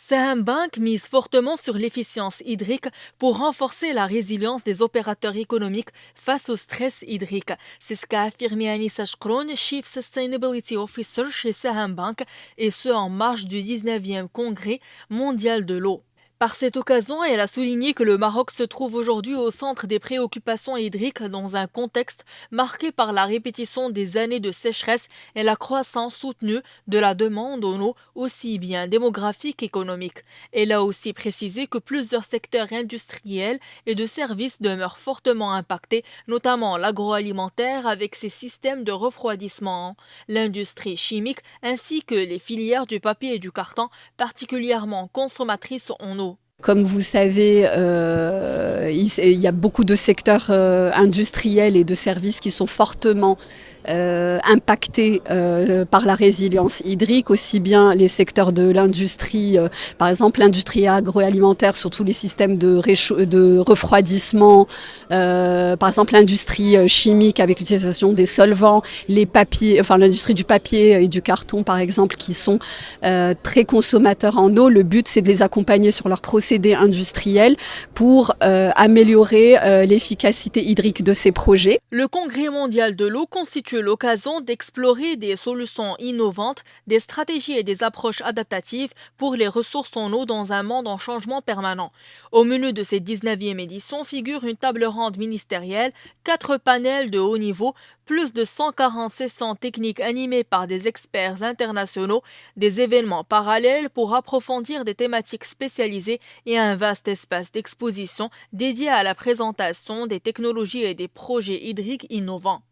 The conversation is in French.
Saham Bank mise fortement sur l'efficience hydrique pour renforcer la résilience des opérateurs économiques face au stress hydrique. C'est ce qu'a affirmé Anissa Shkroun, Chief Sustainability Officer chez Saham Bank, et ce en marge du 19e Congrès mondial de l'eau. Par cette occasion, elle a souligné que le Maroc se trouve aujourd'hui au centre des préoccupations hydriques dans un contexte marqué par la répétition des années de sécheresse et la croissance soutenue de la demande en eau, aussi bien démographique qu'économique. Elle a aussi précisé que plusieurs secteurs industriels et de services demeurent fortement impactés, notamment l'agroalimentaire avec ses systèmes de refroidissement, l'industrie chimique ainsi que les filières du papier et du carton, particulièrement consommatrices en eau. Comme vous savez, il y a beaucoup de secteurs industriels et de services qui sont fortement impactés par la résilience hydrique, aussi bien les secteurs de l'industrie, par exemple l'industrie agroalimentaire sur tous les systèmes de refroidissement, par exemple l'industrie chimique avec l'utilisation des solvants, les papiers, enfin l'industrie du papier et du carton par exemple qui sont très consommateurs en eau. Le but c'est de les accompagner sur leur procédés industriels pour améliorer l'efficacité hydrique de ces projets. Le Congrès mondial de l'eau constitue l'occasion d'explorer des solutions innovantes, des stratégies et des approches adaptatives pour les ressources en eau dans un monde en changement permanent. Au menu de cette 19e édition figure une table ronde ministérielle, 4 panels de haut niveau, plus de 140 sessions techniques animées par des experts internationaux, des événements parallèles pour approfondir des thématiques spécialisées et un vaste espace d'exposition dédié à la présentation des technologies et des projets hydriques innovants.